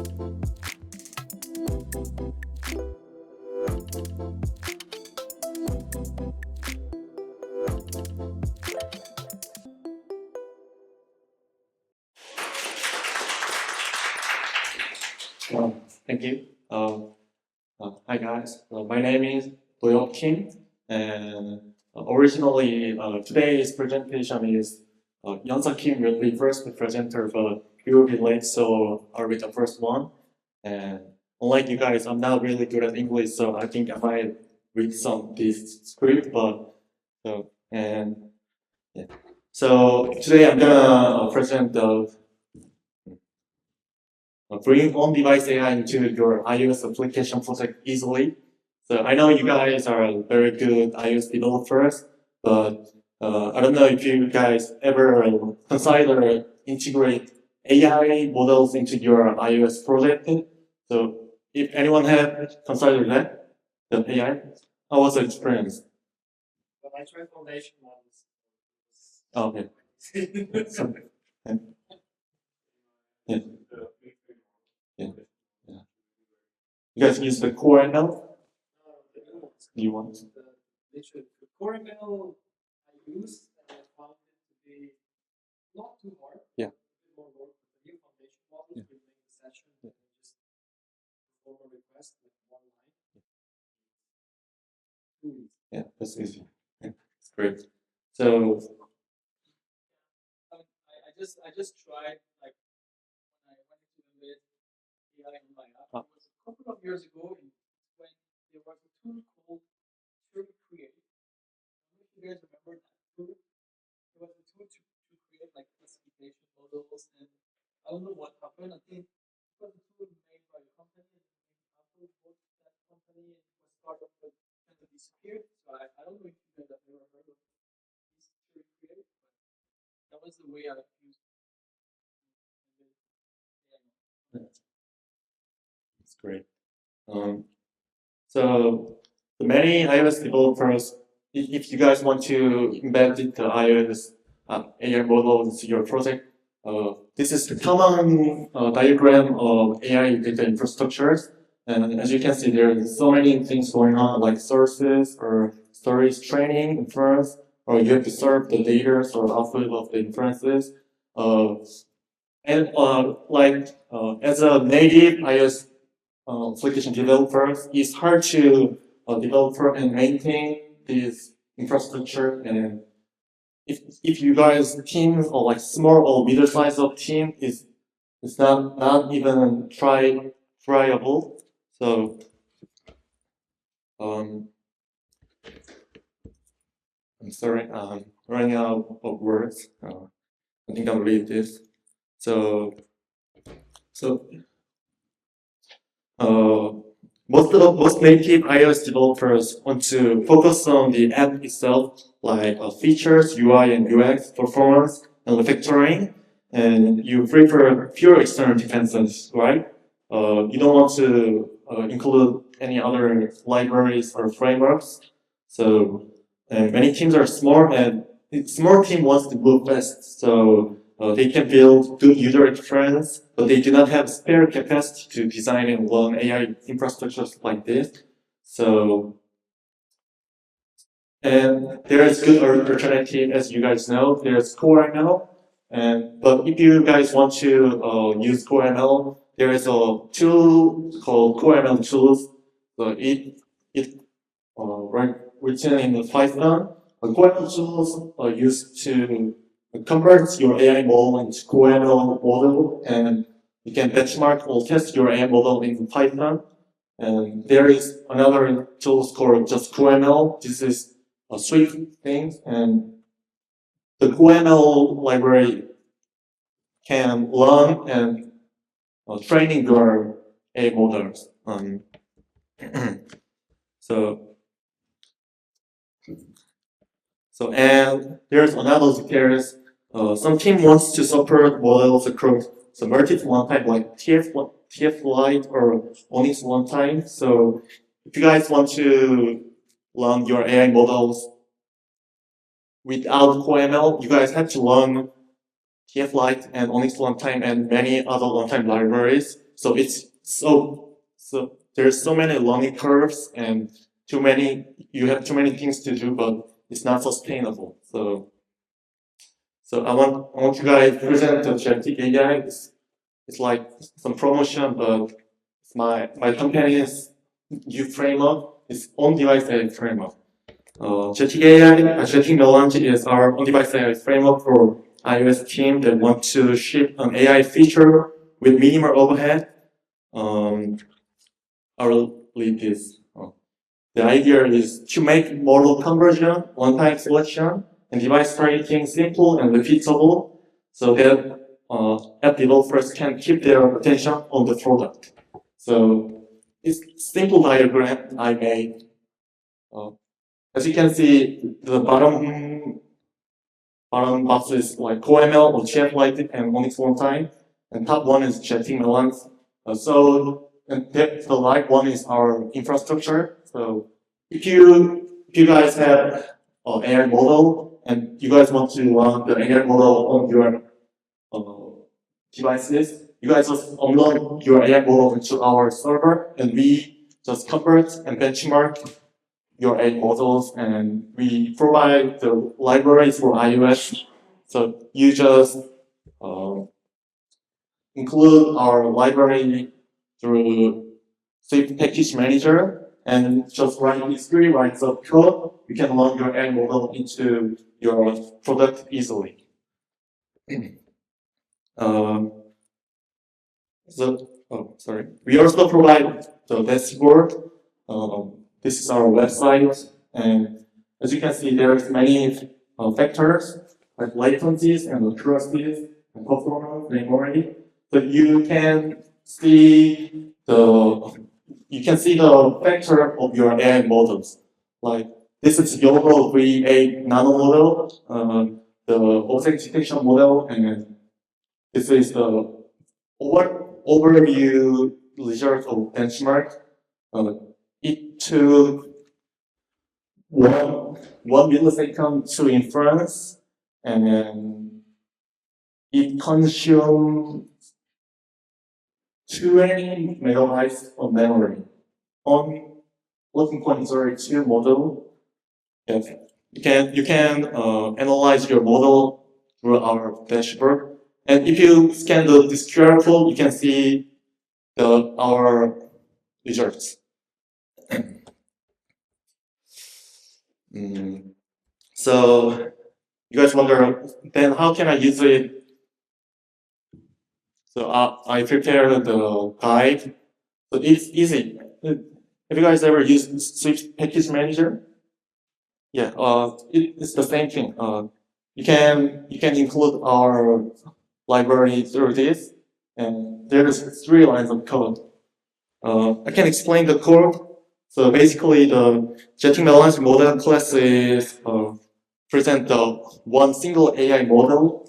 Thank you. Hi guys, my name is Doyeop Kim, and originally today's presentation is Yeonseok Kim will be first presenter, but he will be late, so I'll be the first one. And unlike you guys, I'm not really good at English, so I think I might read this script, but yeah. So today I'm gonna present the bring on-device AI into your iOS application project easily. So I know you guys are very good iOS developers, but I don't know if you guys ever consider integrate AI models into your iOS project. So if anyone have considered that, the AI, how was the experience? But I tried foundation models. Oh, okay. So, yeah. Yeah. Yeah. You guys use the core ML? You want? Literally, the core ML I used and I found it to be not too hard. Yeah. A bit more work with the new foundation models. We make the session and just perform a request with one line. Yeah, that's easy. Yeah, it's great. So I just tried like when I went to embed AI in my app. It was a couple of years ago when there was a tool called Create. I don't know if you guys remember that tool. It was a tool to create like classification models, and I don't know what happened. I think it was a tool made by a company, and maybe Apple bought that company, and it was part of the kind of disappeared. So I don't know if you guys have ever heard of this Create, but that was the way I used it. it's great. So the many iOS developers, if you guys want to embed the iOS AI model into your project, this is the common diagram of AI data infrastructures. And as you can see, there are so many things going on, like sources or stories, training, inference, or you have to serve the data or output of the inferences. As a native iOS application developers, it's hard to develop and maintain this infrastructure. And if you guys team or like small or middle size of team is it's not even tryable. So I'm sorry, running out of words. I think I'll read this. So most native iOS developers want to focus on the app itself, like features, UI and UX, performance, and refactoring, and you prefer pure external defenses, right? You don't want to include any other libraries or frameworks. So many teams are small, and small team wants to move fast. So they can build good user experience, but they do not have spare capacity to design and run AI infrastructures like this. So, and there is good alternative, as you guys know, there's Core ML. But if you guys want to use Core ML, there is a tool called Core ML Tools. So written in Python. Core ML tools are used to convert your AI model into Core ML model, and you can benchmark or test your AI model in Python. And there is another tool called just CoreML. This is a Swift thing, and the CoreML library can learn and training your AI models. And there's another case. Some team wants to support models across the multiple runtime like TF Lite or Onyx runtime. So if you guys want to learn your AI models without CoreML, you guys have to learn TF Lite and Onyx runtime and many other runtime libraries. So it's so there's so many learning curves and you have too many things to do, but it's not sustainable. So I want you guys to present the ZETIC.ai. It's like some promotion, but it's my company's new framework, its on-device AI framework. ZETIC.ai, ZETIC Melange is our on-device AI framework for iOS team that want to ship an AI feature with minimal overhead. I'll leave this. The idea is to make model conversion, one-time selection, and device targeting simple and repeatable, so that app developers can keep their attention on the product. So it's simple diagram I made. As you can see, the bottom box is like CoreML or Chat Light and Onyx one time, and top one is Chatting Melons. And the right one is our infrastructure. So if you guys have an AI model and you guys want to run the AI model on your devices, you guys just upload your AI model into our server, and we just convert and benchmark your AI models, and we provide the libraries for iOS. So you just include our library through Swift Package Manager and just write these 3 lines of code. You can load your AI model into your product easily. Sorry. We also provide the dashboard. This is our website, and as you can see, there's many factors like latencies and accuracies and performance, memory. So you can see the factor of your AI models. Like this is Yobo V8 nano model, the object detection model, and this is the overview result of benchmark. It took one millisecond to inference, and then it consumed 20 megabytes of memory on 11.02 model. Yes. You can analyze your model through our dashboard, and if you scan this QR code, you can see our results. So you guys wonder, then how can I use it? So I prepared the guide. So it's easy. Have you guys ever used Swift Package Manager? Yeah, it's the same thing. You can include our library through this, and there's 3 lines of code. I can explain the code. So basically, the Jetting Balance model classes present the one single AI model,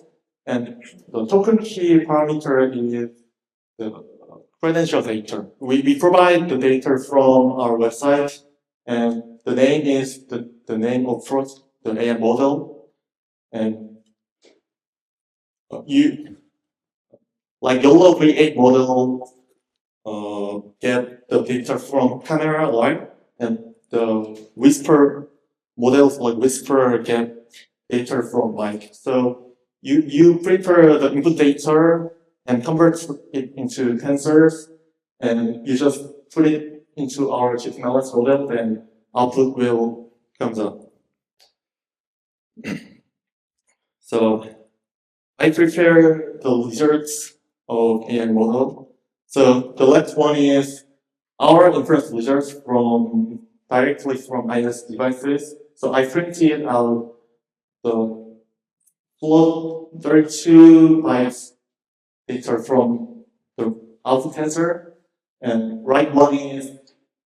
and the token key parameter is the credential data. We provide the data from our website, and the name is the name of the AI model, and you like YOLO V8 model get the data from camera live, and the Whisper models like Whisper get data from mic. So you prepare the input data and convert it into tensors, and you just put it into our GTML model, then output will comes up. So I prepare the results of AI model. So the left one is our inference results directly from iOS devices. So I printed out the float 32 bytes data from the output tensor, and right one is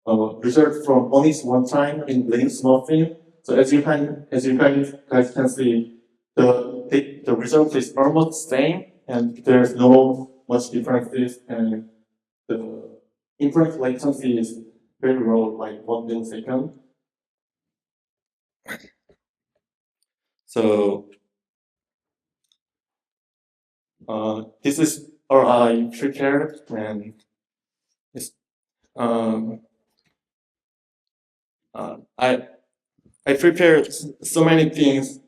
result from Onyx one time in Linux Muffin. So as you guys can see, the result is almost the same, and there's no much differences, and the inference latency is very low, like 1 millisecond. So this is our I prepared, and Um, I prepared so many things,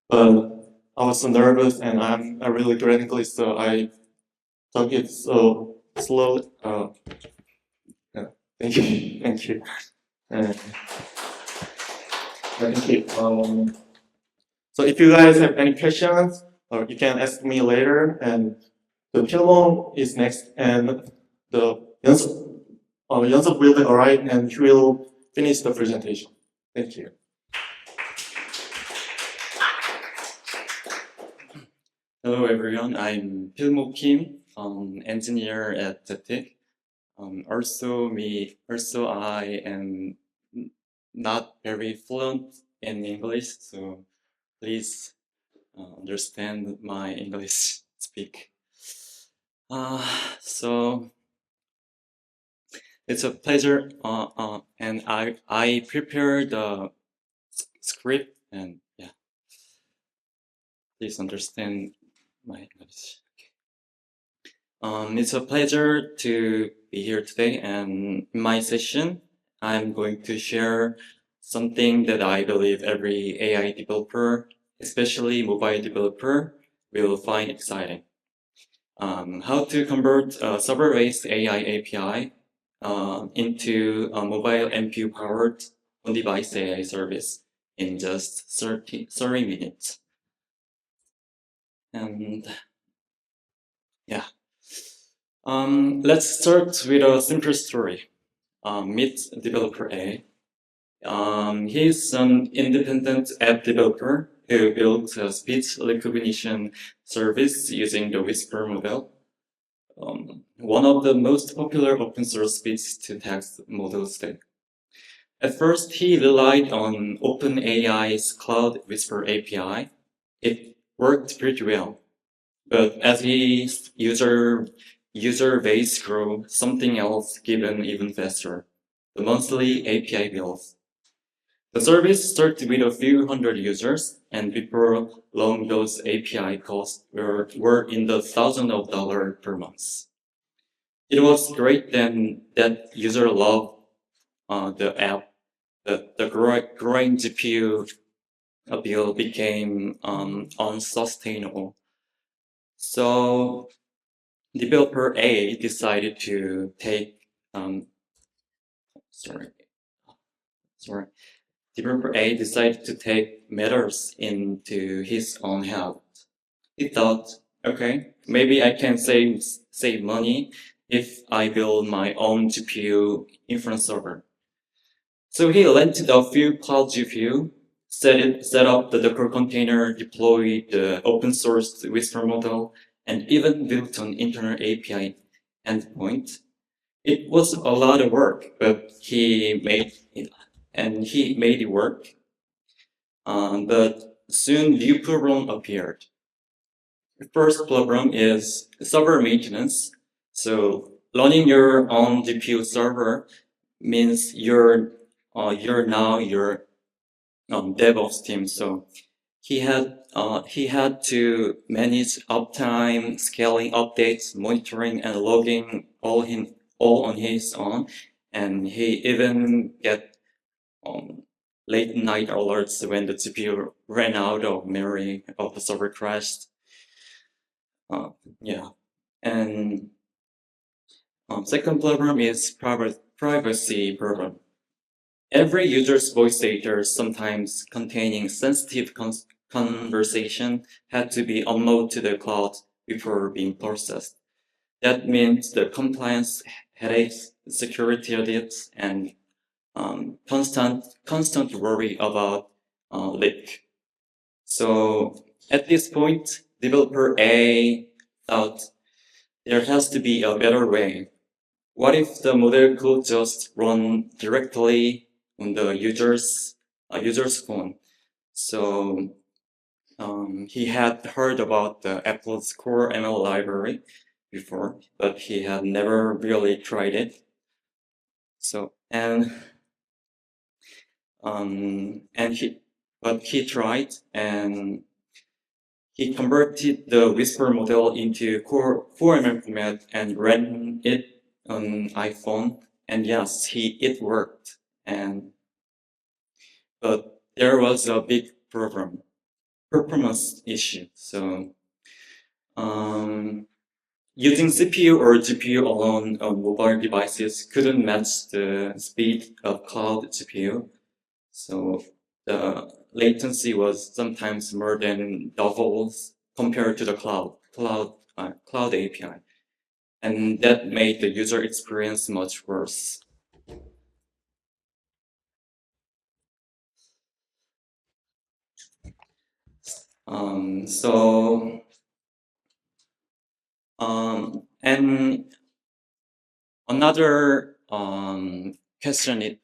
but I was so nervous and I'm really good at English, so I took it so slow. Yeah, thank you, thank you. Uh, thank you. So if you guys have any questions, or you can ask me later. And the Pilmo is next, and the Yeonseok will arrive, and he will finish the presentation. Thank you. Hello everyone, I'm Pilmo Kim, engineer at ZETIC. Also I am not very fluent in English, so please understand my English speak. So it's a pleasure, and I prepared the script, and yeah, please understand my English. It's a pleasure to be here today, and in my session, I'm going to share something that I believe every AI developer, especially mobile developer, will find exciting. How to convert a server-based AI API into a mobile NPU-powered on-device AI service in just 30 minutes. And yeah. Let's start with a simple story. Meet developer A. He's an independent app developer who built a speech recognition service using the Whisper model, one of the most popular open source speech-to-text models today. At first, he relied on OpenAI's Cloud Whisper API. It worked pretty well. But as his user base grew, something else given even faster: the monthly API bills. The service started with a few hundred users, and before long those API costs were in the thousands of dollars per month. It was great then that user loved the app. The growing GPU bill became unsustainable. So developer A decided to take developer A decided to take matters into his own hands. He thought, okay, maybe I can save money if I build my own GPU inference server. So he rented a few cloud GPU, set up the Docker container, deployed the open source Whisper model, and even built an internal API endpoint. It was a lot of work, but he made it work. But soon new problem appeared. The first problem is server maintenance. So running your own GPU server means you're now your DevOps team. So he had to manage uptime, scaling updates, monitoring, and logging all on his own. And he even get late night alerts when the GPU ran out of memory or the server crashed. Yeah, and second problem is privacy problem. Every user's voice data, sometimes containing sensitive conversation, had to be uploaded to the cloud before being processed. That means the compliance headaches, security audits, and constant worry about leak. So at this point, developer A thought there has to be a better way. What if the model could just run directly on the user's phone? So he had heard about the Apple's Core ML library before, but he had never really tried it. So he tried, and he converted the Whisper model into Core ML format and ran it on iPhone And yes, it worked. But there was a big problem, performance issue. So using CPU or GPU alone on mobile devices couldn't match the speed of cloud GPU. So the latency was sometimes more than doubles compared to the cloud API. And that made the user experience much worse. And another question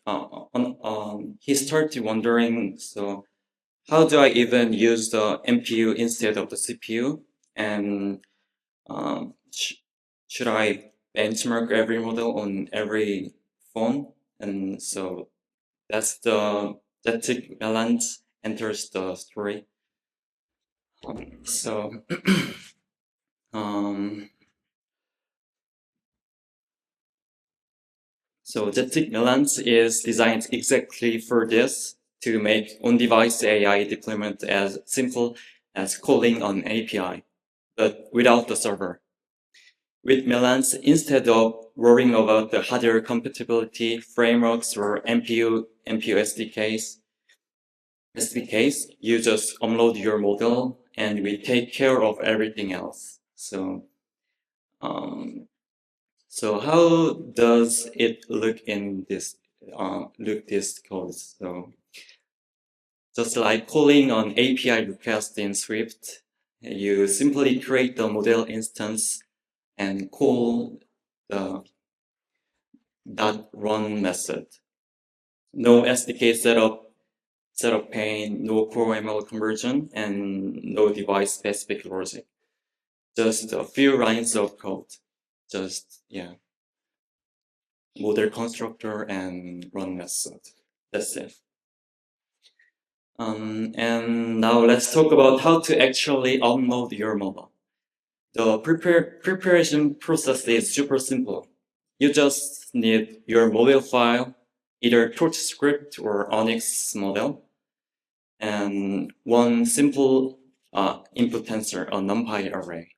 he started wondering, so how do I even use the NPU instead of the CPU? And should I benchmark every model on every phone? And so that's the ZETIC balance enters the story. So ZETIC balance is designed exactly for this, to make on-device AI deployment as simple as calling an API, but without the server. With Melans, instead of worrying about the hardware compatibility, frameworks, or NPU SDKs, you just upload your model and we take care of everything else. So how does it look in this code? So just like calling an API request in Swift, you simply create the model instance and call the .run method. No SDK setup pane, no core ML conversion, and no device-specific logic. Just a few lines of code. Model constructor and run method. That's it. And now let's talk about how to actually upload your model. The preparation process is super simple. You just need your model file, either TorchScript or Onyx model, and one simple input tensor, a NumPy array.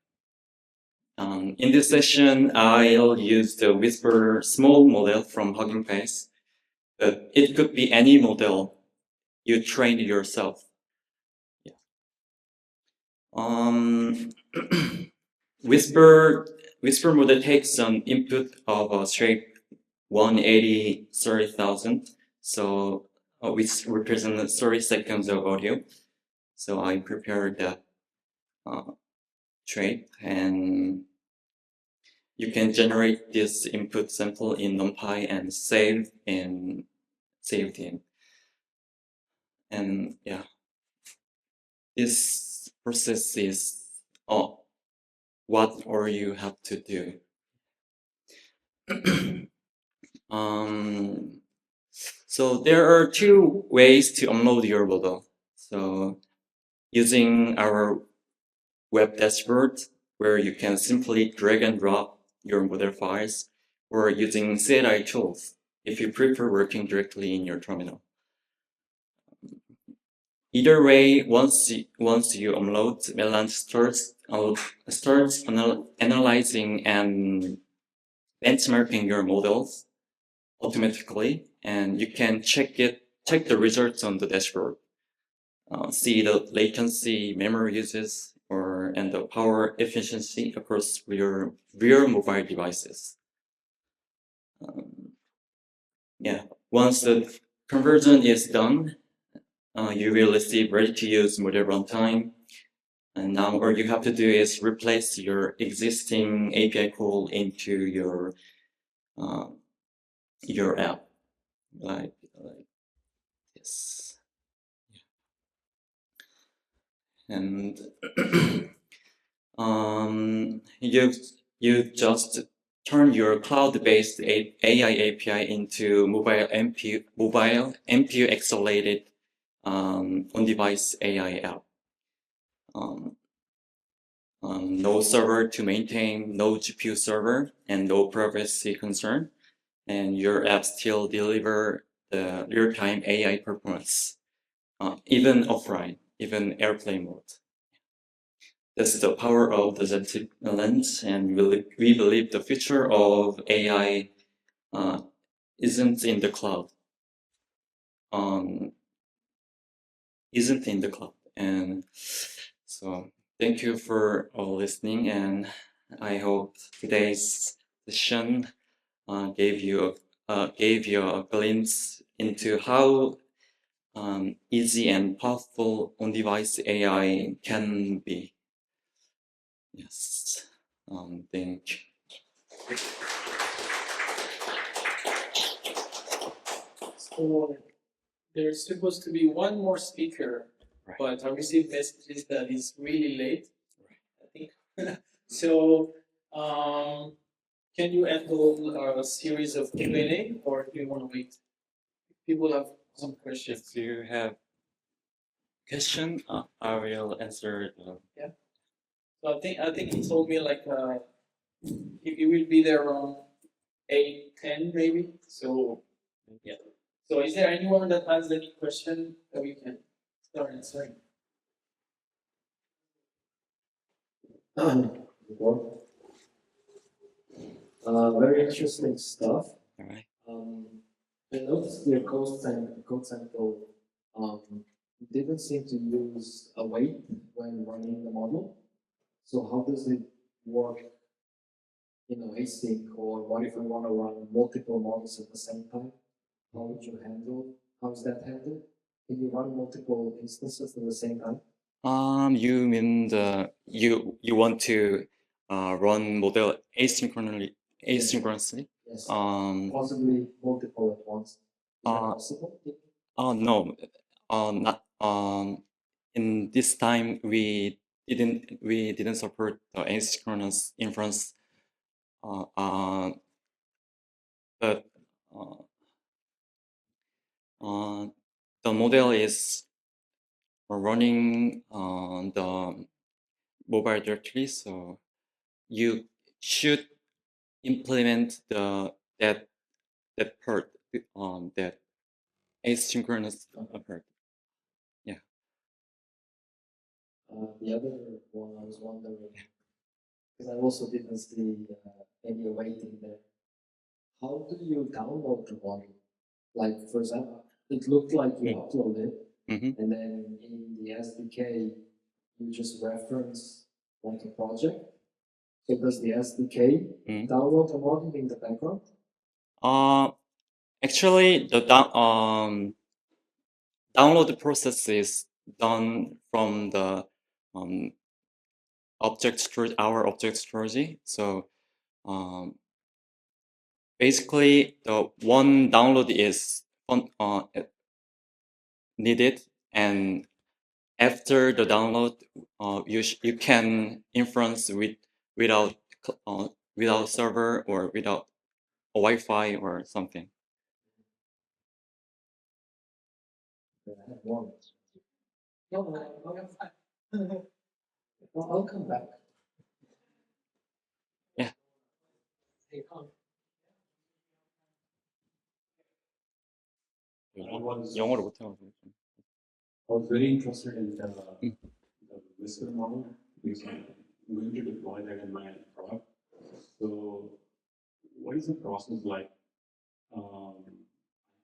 In this session, I'll use the Whisper small model from Hugging Face, but it could be any model you trained yourself. Whisper model takes an input of a shape 180/30,000, so which represents 30 seconds of audio. So I prepared that trait, and you can generate this input sample in NumPy and save in. And yeah, this process is what all you have to do. So there are two ways to upload your model. So using our web dashboard, where you can simply drag and drop your model files, or using CLI tools, if you prefer working directly in your terminal. Either way, once you upload, Melan starts analyzing and benchmarking your models automatically, and you can check the results on the dashboard. See the latency, memory uses, and the power efficiency across your real mobile devices. Once the conversion is done, you will receive ready-to-use model runtime. And now all you have to do is replace your existing API call into your app, like this. And you just turn your cloud-based AI API into mobile NPU accelerated on-device AI app. No server to maintain, no GPU server, and no privacy concern. and your app still deliver the real-time AI performance, even offline, even airplane mode. That's the power of the ZETIC lens, and we believe the future of AI isn't in the cloud. Isn't in the cloud. And so thank you for all listening, and I hope today's session gave you a glimpse into how easy and powerful on-device AI can be. Yes. Thank you. So there's supposed to be one more speaker, Right. but I received messages that he's really late. I think. So, can you handle a series of Q&A, or do you want to wait? People have some questions. If you have question, I will answer. So I think he told me like he will be there around 8:10 maybe. So yeah. So is there anyone that has any question that we can start answering? Very interesting stuff. All right. I noticed your code sample didn't seem to use a weight when running the model. So how does it work async, or what if I want to run multiple models at the same time? How would you handle? How is that handled? Can you run multiple instances at the same time? You mean you want to run model asynchronously? Asynchronously? Yes. Um, Possibly multiple at once. Is that uh, possible? no, not in this time we didn't support the asynchronous inference. But uh, the model is running on the mobile directory, so you should implement that part, that asynchronous part. Yeah. The other one I was wondering, because I also didn't see any waiting there. How do you download the model? Like, for example, it looked like you upload it, Mm-hmm. and then in the SDK, you just reference like a project. So does the SDK download the model in the background? Actually, the download process is done from the our object storage. So basically, the one download is needed, and after the download, you can inference without without server or without a Wi-Fi or something. I have one. No, I'll come back. Yeah. 영어를 못해가지고. I was very interested in the Whisper model because I'm going to deploy that in my product. So, what is the process like?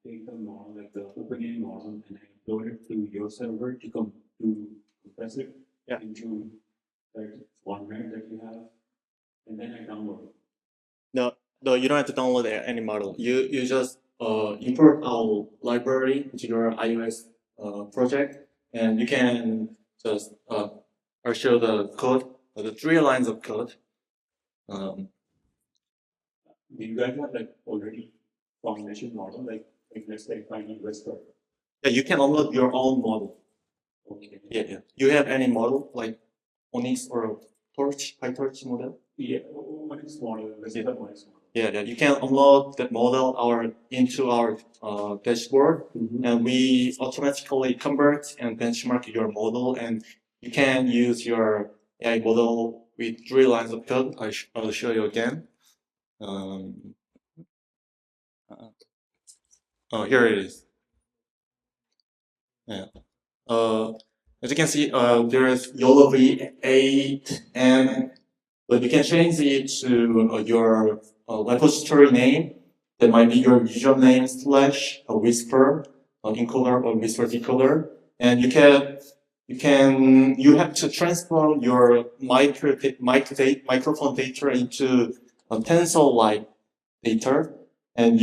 Take the model, like the OpenAI model, and I upload it to your server to compress it into that format that you have, and then I download it. No, you don't have to download any model. You just import our library into your iOS project, and you can just I'll show the code, the 3 lines of code. Do you guys have like already foundation model, like let's say if I need Whisper? Yeah, you can upload your own model. Okay. Yeah. You have any model like Onyx or Torch, PyTorch model? Yeah, Onyx model, Whisper Onyx model. Yeah, you can upload that model into our dashboard, and we automatically convert and benchmark your model, and you can use your AI model with 3 lines of code. I'll show you again. Oh, here it is. Yeah. As you can see, there is YOLO V8, and but you can change it to your repository name. That might be your username slash a whisper encoder or whisper decoder, and you have to transform your microphone data into a tensor-like data, and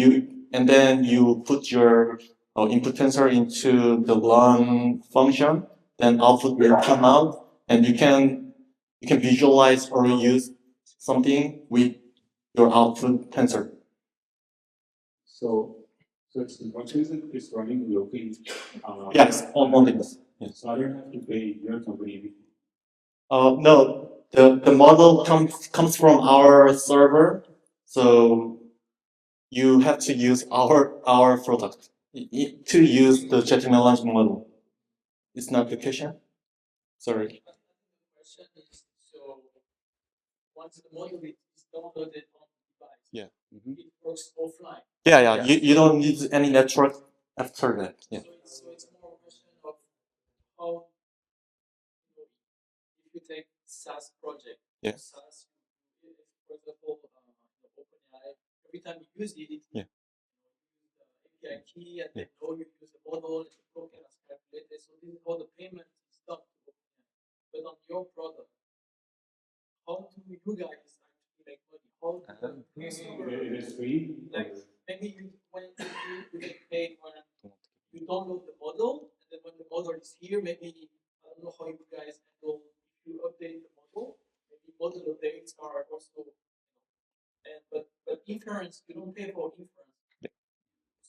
then you put your input tensor into the run function, then output will come out, and you can visualize or use something with your output tensor. So it's watchOS is running locally. Yes, on Linux. Yes. So I don't have to pay your company anything. No, the model comes from our server, so you have to use our product to use the chatting language model. It's not the question. Sorry. The question is, so once the model is downloaded on the device, Yeah. it works offline. Yeah. You don't need any network after that. Yeah. So it's more a question of how, if you take SaaS project, Yeah. SaaS, for example, OpenAI, every time you use it, Yeah. you use the API key, and they know you use the model, and the token is calculated. So this is how the payment is done to OpenAI. But on your product, how do you guys actually make money? How do the consumer, It is free. like, maybe when you get paid when you download the model, and then when the model is here, maybe, I don't know how you guys handle, if you update the model, maybe model updates are also, and but inference, you don't pay for inference.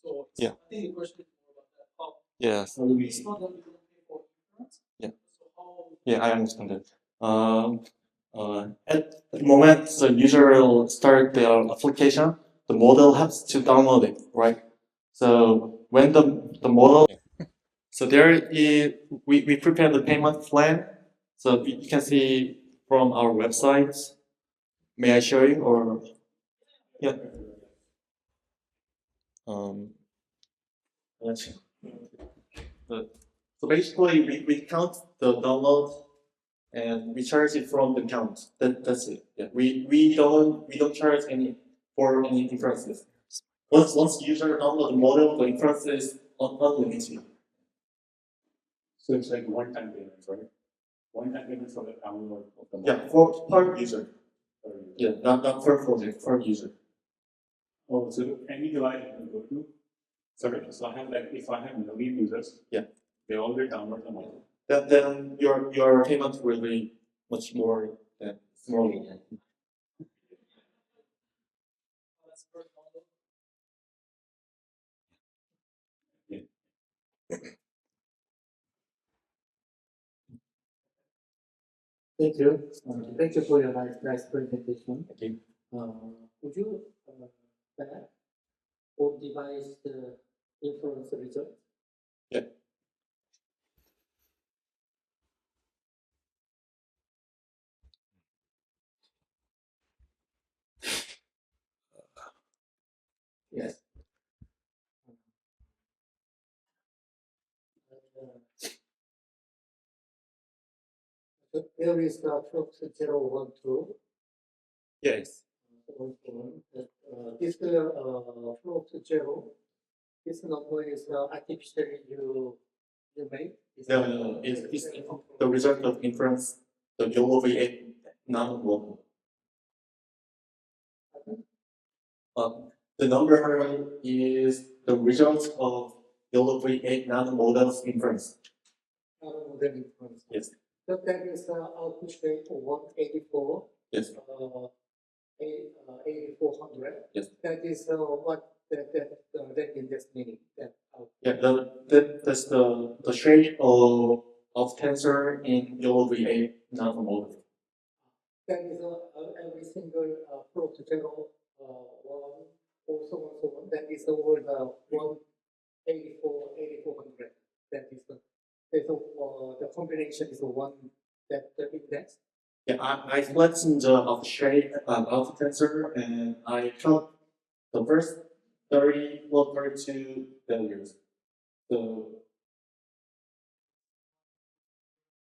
So Yeah. I think the question is more about that. How Yes. it's not that you don't pay for inference. Yeah. So how Yeah, I understand that. At the moment the user will start their application, the model has to download it, right? So when the model, so there is, we prepare the payment plan. So you can see from our website. May I show you or? Yeah. Let's see. So basically we count the download and we charge it from the count. That's it. Yeah. We don't charge any for any inferences. Once user download the model, the inference is unlimited. So it's like one-time payments, right? One-time payments for the download of the model. Yeah, for per user. Yeah, not per project, per user. Oh, so any device I can go to. Sorry, so I have like if I have a million users, Yeah. they all get download the model. Then your payment will be much more smaller. that's per model? Thank you. Thank you for your nice presentation. Thank you. Would you back or devise the inference result? Yeah. Yes. So there is the flux 012. Yes. This flux 0. This number is artificially you made. No. It's the result of inference, the YOLO V8 non-model. The number is the result of YOLO V8 non-model's inference. Model inference. Yes. So that is output rate for 184. Yes. 8400. Yes. That is what that index meaning. Yeah, that's the shape of tensor in YOLO V8 non-model. That is every single probe to channel one or so on so on. That is over the 8400. That is the combination is the one that the index. Yeah, I flattened the shape of tensor and I cut the first 32 values. So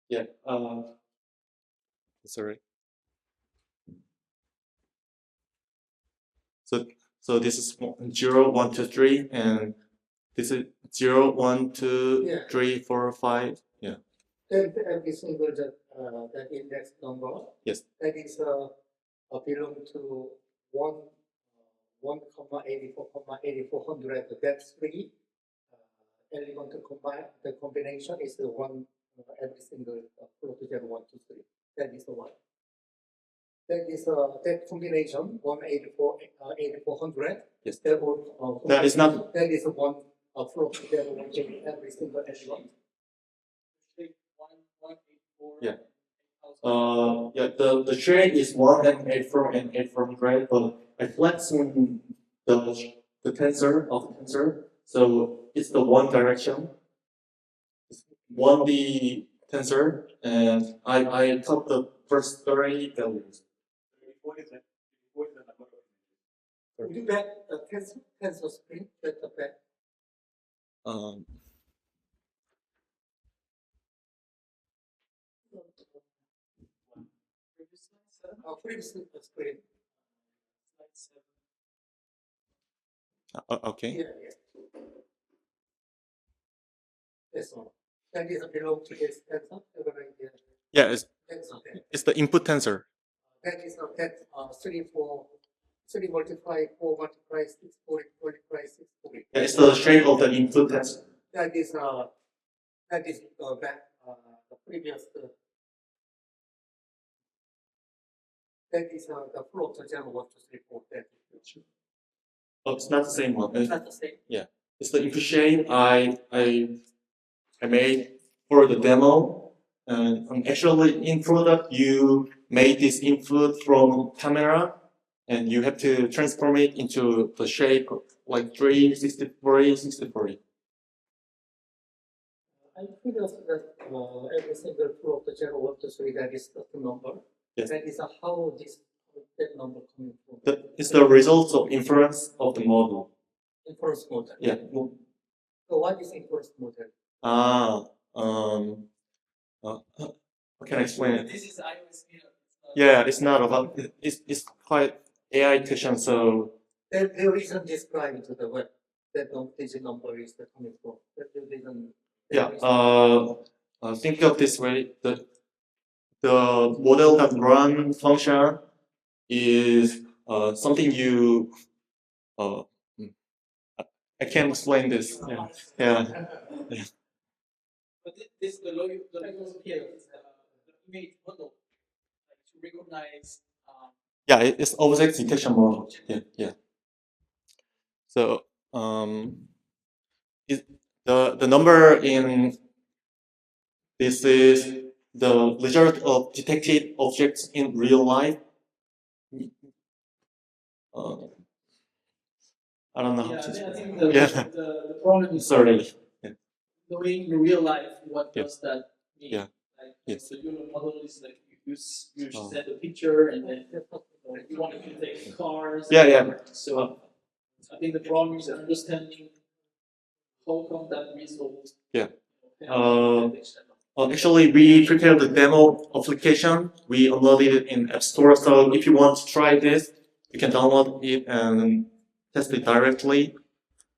yeah, sorry. So this is 0, 1, 2, 3, and this is 0, 1, 2, Yeah. 3, 4, 5. Yeah. Then every single that index number. Yes. That is belong to 1,84,8400. That's three. Element to combine. The combination is the one every single float to 0, 1, 2, 3. That is the one. That is that combination 1,84,8400. Yes. That will, That is not. That is one float to 0, 1, 2, every single element. Yeah. Yeah, the trade is 1 and 84 and 8400, but I flex on the tensor of the tensor, so it's the one direction. It's 1D tensor, and I took the first 30 values. Would you bet a tensor string? That's a bet. Previous screen. Okay. Yeah. This one. That is belong to this tensor. Yeah, Tensor. it's the input tensor. That is that 3 multiply 4 multiply 6 multiply 6 40. Yeah, it's the shape of the input tensor. That is back the previous. That is the float to 0, 1, 2, 3, 4. That is. But it's not the same one. It's not the same. Yeah, it's the input shape I made for the demo, and actually in product you made this input from camera, and you have to transform it into the shape like 3, 60, 60. I think that every single float to 0, 1, 2, 3, that is the number. Yes. That is how that number coming from. It's the result of inference of the model. Inference model. Yeah. So what is inference model? How can I explain it? This is iOS Meetup. Yeah, it's not about. It's quite AI question. So The reason described to the web that this number is the coming from. That the reason. yeah. Think of this way: the model that run function is something you. I can't explain this. Yeah. But this the logic here is the image model, like to recognize. Yeah, it's object detection model. Yeah. So the number in this is the result of detected objects in real life. I don't know how Yeah, to I explain. think Yeah. the problem is Sorry. knowing in real life what does that mean. Yeah. Like, Yes. the human model is like you Oh. send a picture and then you want to take cars. Yeah. So I think the problem is understanding how come that result. Yeah. Uh, Actually, we prepared the demo application. We uploaded it in App Store. So if you want to try this, you can download it and test it directly.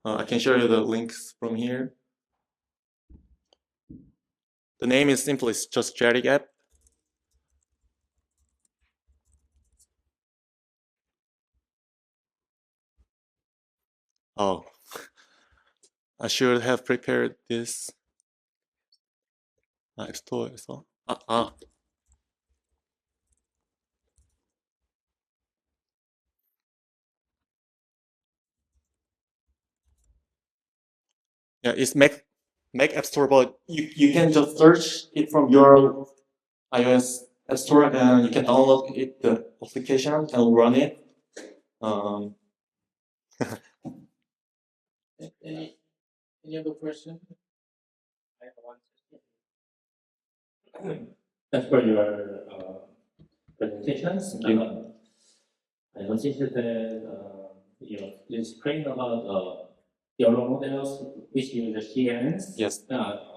I can show you the links from here. The name is simply just ZETIC app. Oh, I should have prepared this. App Store as well. Yeah, it's Mac App Store, but you can just search it from your iOS App Store and you can download it, the application, and run it. Any other question? Thanks for your presentations. I noticed that explain about YOLO models which use the CNs. Yes.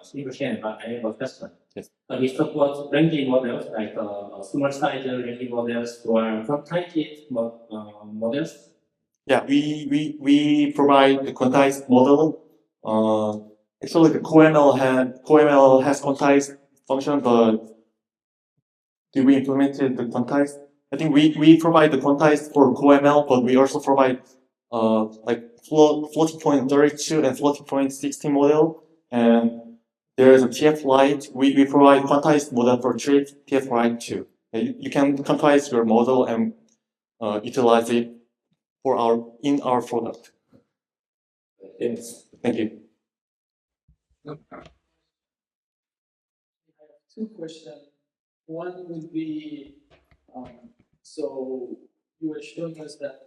Single CN, but I have a question. Yes. We support ranking models like small size ranking models or quantitative models. Yeah, we provide the quantized model. Actually, the CoML has quantized function, but do we implement the quantized? I think we provide the quantized for CoML, but we also provide like floating point 32 and floating point 16 model, and there is a TF Lite. We provide quantized model for TF Lite too. You can quantize your model and utilize it for in our product. Yes, thank you. I have two questions. One would be, so you were showing us that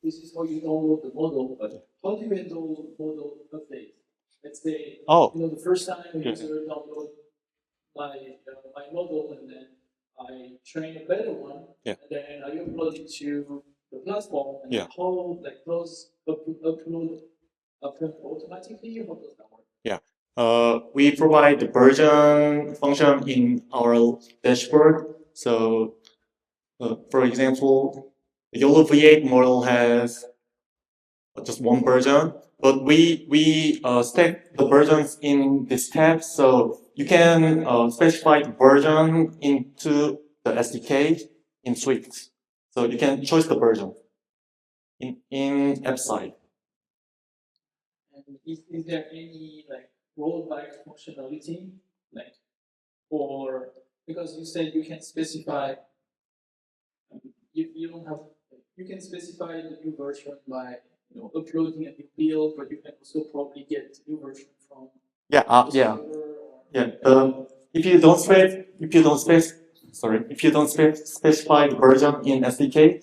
this is how you download the model, but how do you handle model update? Let's say, Oh, the first time a yes. user download my model, and then I train a better one, Yeah. and then I upload it to the platform, and Yeah. how those upload automatically? How does that work? Yeah. We provide the version function in our dashboard. So, for example, the YOLO V8 model has just one version, but we stack the versions in this tab. So you can specify the version into the SDK in Swift. So you can choose the version in app side. And is there any rollback functionality, or because you said you can specify, you don't have, you can specify the new version by uploading a new build, but you can also probably get the new version from Yeah, the yeah, server or, yeah. If you don't specify the version in SDK,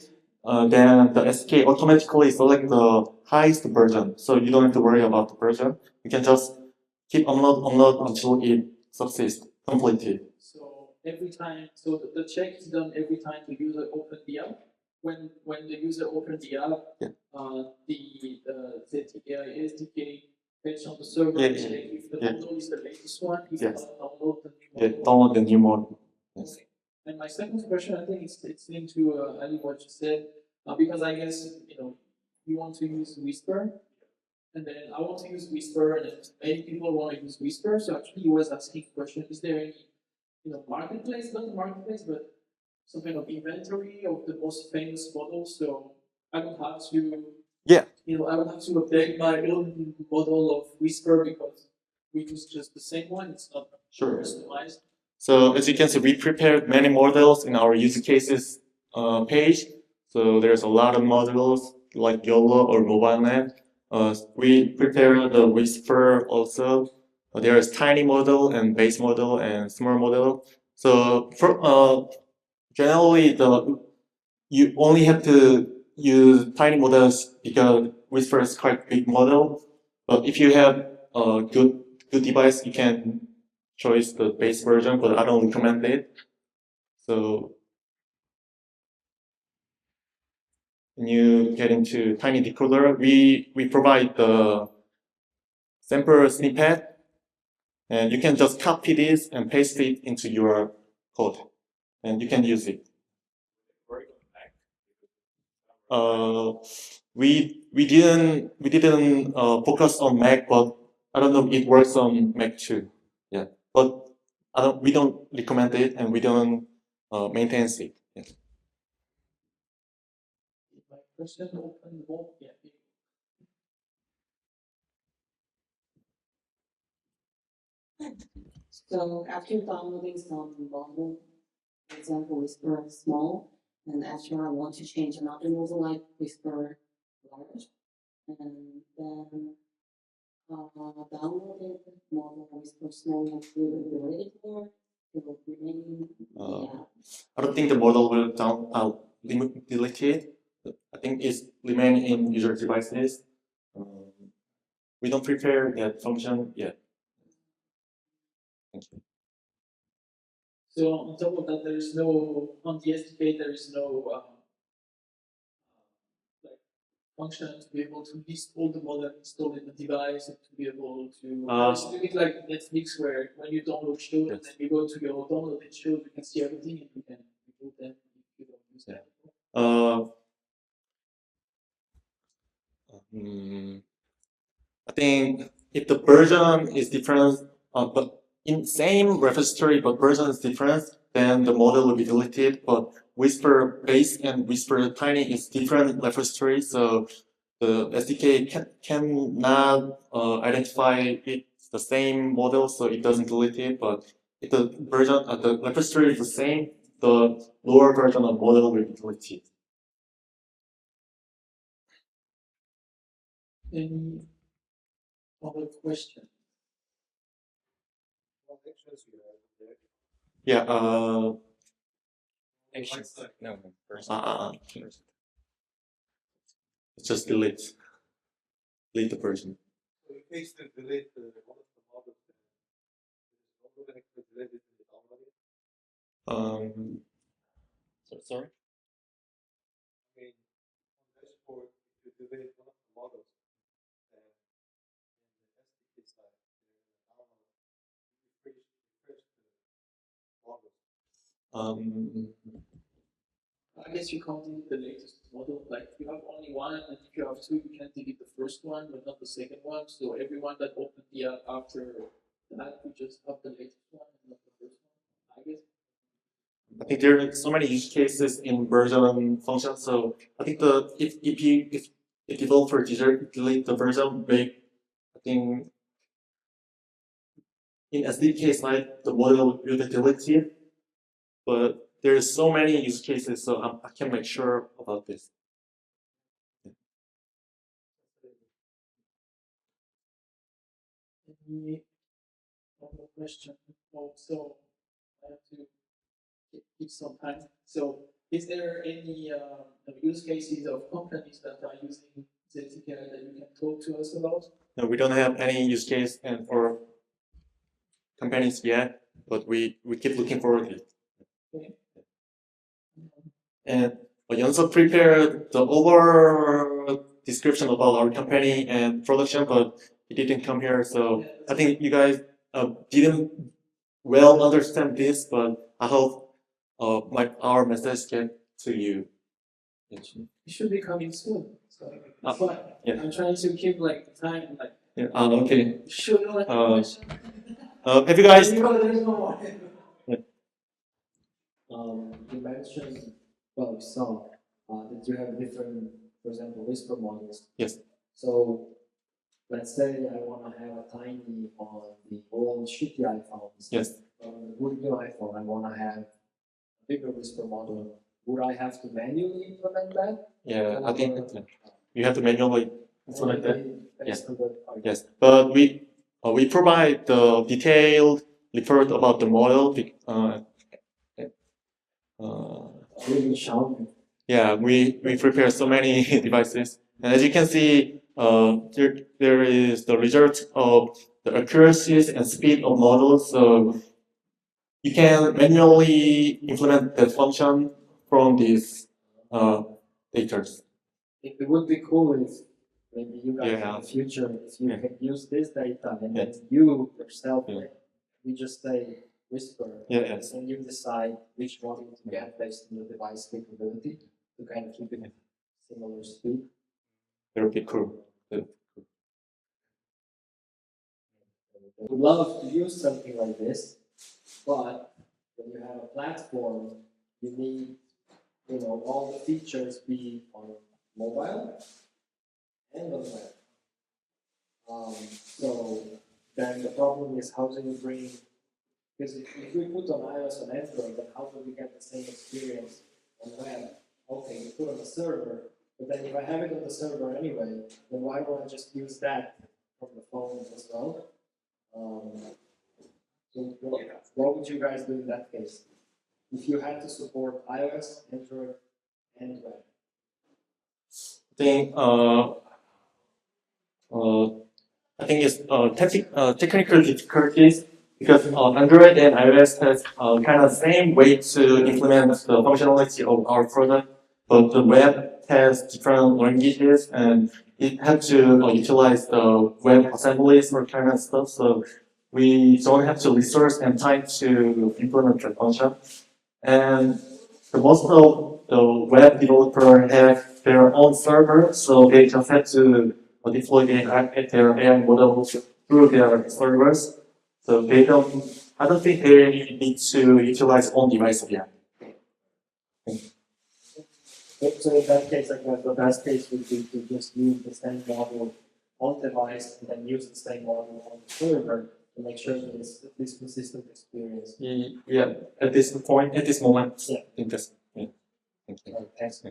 then the SDK automatically select the highest version. So you don't have to worry about the version. You can just keep upload until it succeeds completely. so every time, so the check is done every time the user opens the app. When the user opens the app, Yeah. the ZETIC.ai SDK fetch on the server, Yeah, check yeah, if the yeah. model is the latest one, if Yes. not, download the new Yeah, model. download the new model. Yes. Okay. And my second question, I think it's into Ali, what you said, because I guess you want to use Whisper, and then I want to use Whisper, and then many people want to use Whisper. So actually, he was asking a question: is there any marketplace, not the marketplace, but some kind of inventory of the most famous models? So I don't have to, Yeah. I don't have to update my own model of Whisper because we use just the same one. It's not Sure. customized. So as you can see, we prepared many models in our use cases page. So there's a lot of models like YOLO or MobileNet. We prepare the Whisper also. There is tiny model and base model and small model. So for generally you only have to use tiny models because Whisper is quite big model. But if you have a good device, you can choose the base version, but I don't recommend it. So when you get into Tiny Decoder, we provide the sample snippet, and you can just copy this and paste it into your code, and you can use it. We didn't focus on Mac, but I don't know if it works on Mac too. Yeah, but we don't recommend it, and we don't maintain it. Yeah. My question open both, yeah. So after downloading some model, for example, Whisper Small, and after I want to change another model like Whisper Large, and then downloaded model Whisper Small will be ready for it will remain in the app. I don't think the model will delete it. I think it's remain in user devices. We don't prepare that function yet. Thank you. So on top of that, there is no, on the SDK, there is no function to be able to list all the models installed in the device and to be able to it's a bit like Netflix where when you download shows and then you go to your downloaded shows, you can see everything and you can remove them if you don't use them. I think if the version is different, but in same repository, but version is different, then the model will be deleted. But Whisper Base and Whisper Tiny is different repository, so the SDK cannot identify it's the same model, so it doesn't delete it. But if the version, the repository is the same, the lower version of model will be deleted. Any other question? Yeah. Actions. No, first. Just delete the version. So in case to delete one of the models, delete it in the download. Sorry. I mean, on dashboard, if you delete one of the models, then in the SDK side, download, refresh the models. I guess you can't delete the latest model. Like if you have only one, and if you have two, you can delete the first one, but not the second one. So everyone that opened the app after that, you just have the latest one and not the first one. I guess. I think there are so many use cases in version functions. So I think if developer delete the version, I think in SDK side the model will be deleted. But there's so many use cases, so I can't make sure about this. Any other question? Oh, so I have to keep some time. So is there any use cases of companies that are using ZETIC.ai that you can talk to us about? No, we don't have any use case and or companies yet, but we keep looking forward to it. Okay. And Yeonseok prepared the overall description about our company and production, but he didn't come here. So I think you guys didn't well understand this, but I hope our message get to you. It should be coming soon. So yeah. I'm trying to keep like the time like. Yeah, okay. Should I like question? Have you guys? There's no more. You mentioned, well, you saw that you have different, for example, Whisper models. Yes. So let's say I want to have a tiny on the old shitty iPhones. Yes. On the good new iPhone, I want to have a bigger Whisper model. Would I have to manually implement that? Yeah, I think you have to manually implement that. Yes. Yes. Yes, but we provide the detailed report about the model. Really shouting. Yeah, we prepare so many devices, and as you can see, there is the result of the accuracies and speed of models. So you can manually implement that function from these data. It would be cool if maybe you guys Yeah. in the future, if you Yeah. can use this data and Yeah. then you yourself, Yeah. we just say Whisper, Yes. and you decide which model to get based on the device capability to kind of keep it similar speed. That would be cool. I would love to use something like this, but when you have a platform, you need, all the features be on mobile and on web. So then the problem is how do you bring, because if we put on iOS and Android, then how do we get the same experience on web? Okay, you put on the server, but then if I have it on the server anyway, then why don't I just use that from the phone as well? So what would you guys do in that case? If you had to support iOS, Android, and web? I think it's technical difficulties because Android and iOS has kind of same way to implement the functionality of our product, but the web has different languages and it had to utilize the web assemblies or kind of stuff. So we don't have to resource and time to implement the function. And most of the web developers have their own server, so they just have to deploy their AI models through their servers. So they don't, I don't think they need to utilize own device yet. So in that case, like the best case would be to just use the same model on device and then use the same model on the server to make sure that it's at least consistent experience. Yeah, at this point, at this moment, Yeah. I think that's, yeah. Thank you. Thanks.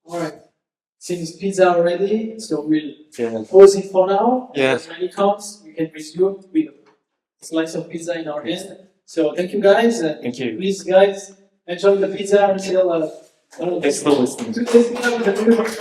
All right. Since pizza already, so we'll Yeah. pause it for now. Yeah. When it comes, we can resume with a slice of pizza in our hand. So thank you guys. Thank you. Please, guys, enjoy the pizza until Thanks for listening. 2 days.